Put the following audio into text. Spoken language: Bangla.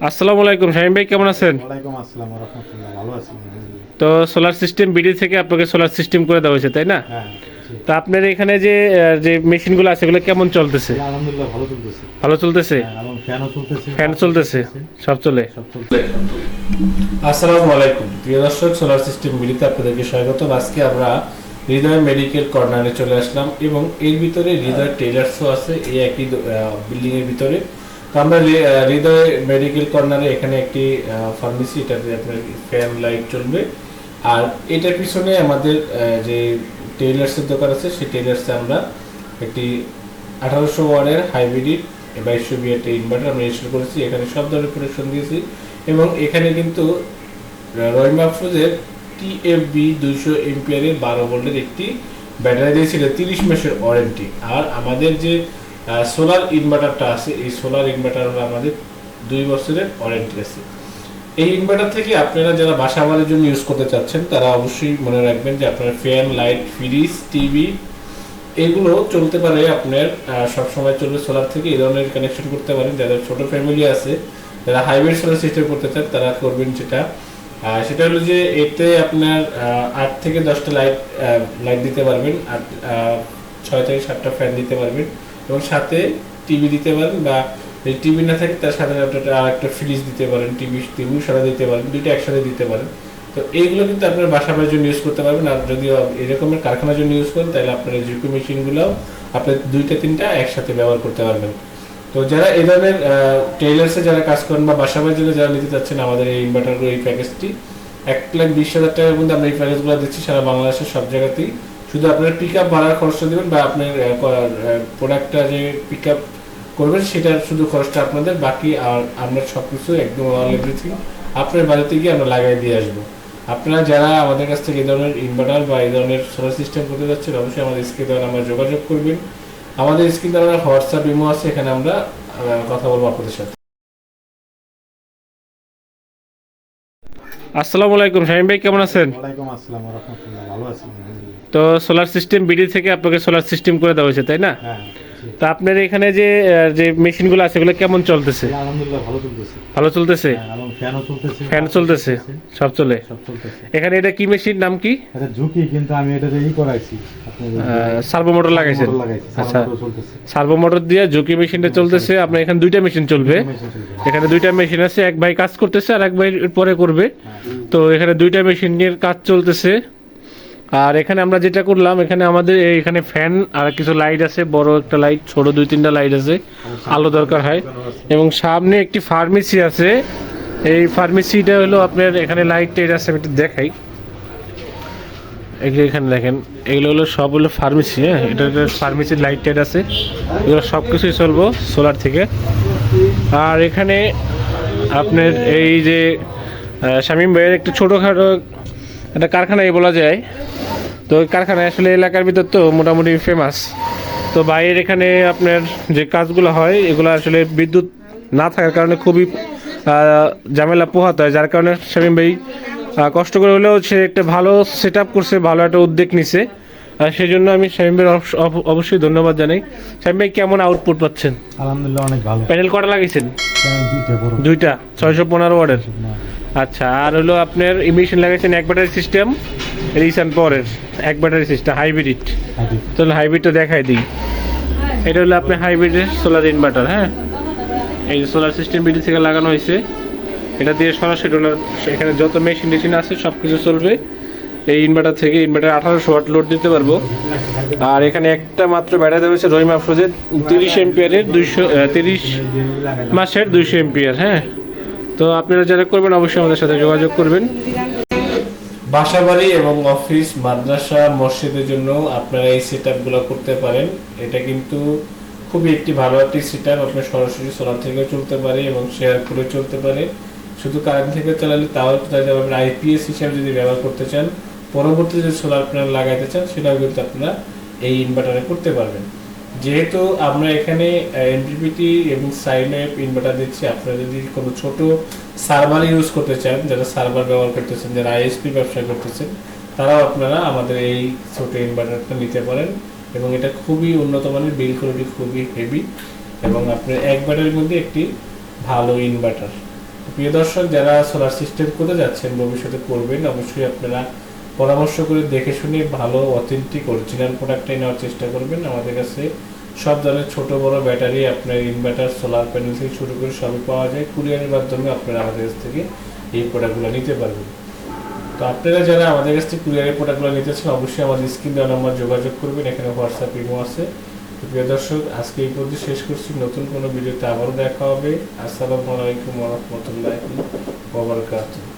আসসালামু আলাইকুম শামীম ভাই, কেমন আছেন? ওয়ালাইকুম আসসালাম ওয়া রাহমাতুল্লাহ। ভালো আছি আলহামদুলিল্লাহ। তো সোলার সিস্টেম বিডি থেকে আপনাকে সোলার সিস্টেম করে দেওয়া হয়েছে, তাই না? হ্যাঁ, জি। তো আপনার এখানে যে মেশিনগুলো আছে এগুলো কেমন চলতেছে? আলহামদুলিল্লাহ ভালো চলতেছে। ভালো চলতেছে? হ্যাঁ, এবং ফ্যানও চলতেছে, ফ্যান পাখা চলতেছে, চলতেছে, সব চলে? সব চলতেছে। আসসালামু আলাইকুম প্রিয় দর্শক, সোলার সিস্টেম বিডিতে আপনাদেরকে স্বাগত। আজকে আমরা হৃদয় মেডিকেল কর্নারে চলে আসলাম এবং এর ভিতরে হৃদয় টেলার্সও আছে এই একই বিল্ডিং এর ভিতরে। তো আমরা হৃদয় মেডিকেল কর্নারে এখানে একটি ফার্মেসি, এটাতে আপনার ফ্যান লাইট চলবে। আর এটার পিছনে আমাদের যে টেলার্সের দোকান আছে, সেই টেলার্সে আমরা একটি 1800 ওয়াটের হাইব্রিড 2220 একটা ইনভার্টার আমরা ইনস্টল করেছি। এখানে সব ধরনের প্রোটেকশন দিয়েছি এবং এখানে কিন্তু রহিমা আফরোজের টিএফবি 200 এম্পিয়ারের 12 ভোল্টের একটি ব্যাটারি দিয়েছিল 30 মাসের ওয়ারেন্টি। আর আমাদের যে সোলার ইনভার্টারটা আছে, এই সোলার ইনভার্টার আমাদের 2 বছরের ওয়ারেন্টি আছে। এই ইনভার্টার থেকে আপনারা যারা বাসা বাড়ির জন্য ইউজ করতে চাচ্ছেন তারা অবশ্যই মনে রাখবেন যে আপনার ফ্যান, লাইট, ফ্রিজ, টিভি এগুলো চলতে পারে আপনার সবসময় চলবে সোলার থেকে। এই ধরনের কানেকশন করতে পারেন। যাদের ছোট ফ্যামিলি আছে, যারা হাইব্রিড সোলার সিস্টেম করতে চান তারা করবেন সেটা হলো যে এতে আপনার 8 থেকে 10টা লাইট দিতে পারবেন, আর 6 থেকে 7টা ফ্যান দিতে পারবেন এবং সাথে টিভি দিতে পারেন, বা যদি টিভি না থাকে তার সাথে আর একটা ফ্রিজ দিতে পারেন, টিভিও সাথে দিতে পারেন, দুইটা একসাথে দিতে পারেন। তো এইগুলো কিন্তু আপনার বাসা বাড়ির জন্য ইউজ করতে পারবেন। আর যদি এরকমের কারখানার জন্য ইউজ করেন তাহলে আপনার ঝুঁকি মেশিনগুলো আপনি 2-3টা একসাথে ব্যবহার করতে পারবেন। তো যারা এই ধরনের টেইলার্সে যারা কাজ করেন বা বাসা বাড়ির জন্য যারা নিতে চাচ্ছেন আমাদের এই ইনভার্টারগুলো, এই প্যাকেজটি 1,20,000 টাকার মধ্যে আমরা এই প্যাকেজগুলো দিচ্ছি সারা বাংলাদেশের সব জায়গাতেই। শুধু আপনার পিক আপ ভাড়ার খরচটা দেবেন বা আপনার প্রোডাক্টটা যে পিক আপ করবেন সেটার শুধু খরচটা আপনাদের, বাকি আর আমরা সব কিছু একদম অল এভরিথিং আপনার বাড়িতে গিয়ে আমরা লাগাই দিয়ে আসবো। আপনারা যারা আমাদের কাছ থেকে এই ধরনের ইনভার্টার বা এই ধরনের সোলার সিস্টেম করতে যাচ্ছেন অবশ্যই আমাদের স্ক্রিনে দেওয়া নাম্বারে যোগাযোগ করবেন। আমাদের স্ক্রিনে দেওয়া হোয়াটসঅ্যাপ ইমো আছে, এখানে আমরা কথা বলবো আপনাদের সাথে। আসসালামু আলাইকুম শামীম ভাই, কেমন আছেন? ওয়ালাইকুম আসসালাম ওয়া রাহমাতুল্লাহ। ভালো আছি আলহামদুলিল্লাহ। তো সোলার সিস্টেম বিডি থেকে আপনাকে সোলার সিস্টেম করে দেওয়া হয়েছে, তাই না? হ্যাঁ, জি। তো আপনার এখানে যে মেশিনগুলো আছে এগুলো কেমন চলতেছে? আলহামদুলিল্লাহ ভালো চলতেছে। ভালো চলতেছে? হ্যাঁ, এবং ফ্যানও চলতেছে, ফ্যান পাখা চলতেছে, সব চলে? সব চলতেছে। এখানে এটা কি মেশিন, নাম কি? এটা ঝুঁকি, কিন্তু আমি এটাতে করাইছি। আপনার সার্ভো মোটর লাগাইছেন? মোটর লাগাইছি, আচ্ছা, মোটর চলতেছে। সার্ভো মোটর দিয়ে ঝুঁকি মেশিনটা চলতেছে। আপনার এখানে দুইটা মেশিন চলবে। মেশিন চলবে। এখানে দুইটা মেশিন আছে, এক ভাই কাজ করতেছে আর এক ভাই পরে করবে। হ্যাঁ। তো এখানে দুইটা মেশিনের কাজ চলতেছে। আর এখানে আমরা যেটা করলাম, এখানে আমাদের এখানে ফ্যান আর কিছু লাইট আছে, বড় একটা লাইট, ছোট 2-3টা লাইট আছে, আলো দরকার হয়। এবং সামনে একটি ফার্মেসি আছে। এই ফার্মেসিটা হলো আপনার, এখানে লাইট টাইট আছে, আমি একটু দেখাই। এগুলো এখানে দেখেন, এগুলো হলো সব হলো ফার্মেসি। হ্যাঁ, এটা ফার্মেসির লাইট টাইট আছে, এগুলো সব কিছুই চলবো সোলার থেকে। আর এখানে আপনার এই যে শামীম ভাইয়ের একটু ছোটোখাটো একটা কারখানাই বলা যায়। তো ওই কারখানায় আসলে এলাকার ভিতর তো মোটামুটি ফেমাস। তো বাইরের এখানে আপনার যে কাজগুলো হয় এগুলো আসলে বিদ্যুৎ না থাকার কারণে খুবই ঝামেলা পোহাতে হয়, যার কারণে শামীম ভাই কষ্ট করে হলেও সে একটা ভালো সেট আপ করছে, ভালো একটা উদ্যোগ নিছে। আর সেই জন্য আমি শামীম ভাইয়ের অবশ্যই ধন্যবাদ জানাই। শামীম ভাই, কেমন আউটপুট পাচ্ছেন? আলহামদুলিল্লাহ অনেক ভালো। প্যানেল কটা লাগিয়েছেন? দুইটা বড়। দুইটা 615 ওয়াটের। আচ্ছা, আর হলো আপনার ইমিশন লাগাইছেন এক ব্যাটারি সিস্টেম, রিসেন্ট পরের এক ব্যাটারি সিস্টেম হাইব্রিড। তাহলে হাইব্রিডটা দেখাই দিই। এটা হলো আপনার হাইব্রিডের সোলার ইনভার্টার। হ্যাঁ, এই সোলার সিস্টেম বিডি থেকে লাগানো হয়েছে। এটা দিয়ে সরাসরি ওনার এখানে যত মেশিন টেশিন আছে সব কিছু চলবে এই ইনভার্টার থেকে। ইনভার্টার 1800 ওয়াট লোড দিতে পারবো। আর এখানে একটা মাত্র ব্যাটারি দেওয়া হয়েছে রহিমা আফরোজের 30 এম্পিয়ারের 30 মাসের 200 এম্পিয়ার। হ্যাঁ, তো আপনারা যারা করবেন অবশ্যই আমাদের সাথে যোগাযোগ করবেন। বাসাবাড়ি এবং অফিস, মাদ্রাসা, মসজিদের জন্য আপনারা এই সেটআপগুলো করতে পারেন। এটা কিন্তু খুবই একটি ভালো একটি সেটআপ। আপনার সরাসরি সোলার থেকে চলতে পারে এবং শেয়ার করে চলতে পারে। শুধু কারেন্ট থেকে চালালে তাও চাইতে পারবেন। আইপিএস হিসাবে যদি ব্যবহার করতে চান, পরবর্তীতে যে সোলার প্যানেল লাগাইতে চান সেটাও কিন্তু আপনারা এই ইনভার্টারে করতে পারবেন। যেহেতু আমরা এখানে এনপিপিটি এবং সাইনঅ্যাপ ইনভার্টার দিচ্ছি, আপনারা যদি কোনো ছোট সার্ভার ইউজ করতে চান, যারা সার্ভার ব্যবহার করতেছেন, যারা আইএসপি ব্যবসা করতেছেন, তারাও আপনারা আমাদের এই ছোট ইনভার্টারটা নিতে পারেন। এবং এটা খুবই উন্নত মানের, বিল কোয়ালিটি খুবই হেভি এবং আপনার এক ব্যাটারির মধ্যে একটি ভালো ইনভার্টার। প্রিয় দর্শক, যারা সোলার সিস্টেম করতে যাচ্ছেন, ভবিষ্যতে করবেন, অবশ্যই আপনারা পরামর্শ করে দেখে শুনে ভালো অথেন্টিক অরিজিনাল প্রোডাক্টটাই নেওয়ার চেষ্টা করবেন। আমাদের কাছে সব ধরনের ছোট বড় ব্যাটারি, আপনার ইনভার্টার, সোলার প্যানেল থেকে শুরু করে সবই পাওয়া যায়। কুরিয়ারের মাধ্যমে আপনারা আমাদের কাছ থেকে এই প্রোডাক্টগুলো নিতে পারবেন। তো আপনারা যারা আমাদের কাছ থেকে কুরিয়ারের প্রোডাক্টগুলো নিতে চান, অবশ্যই আমাদের স্ক্রিন দেওয়া নাম্বার যোগাযোগ করবেন। এখানে হোয়াটসঅ্যাপ, ইমো আছে। তো প্রিয় দর্শক, আজকে এই পর্যন্ত শেষ করছি। নতুন কোনো ভিডিওতে আবারও দেখা হবে। আসসালামু আলাইকুম ওয়া রাহমাতুল্লাহি ওয়া বারাকাতুহু।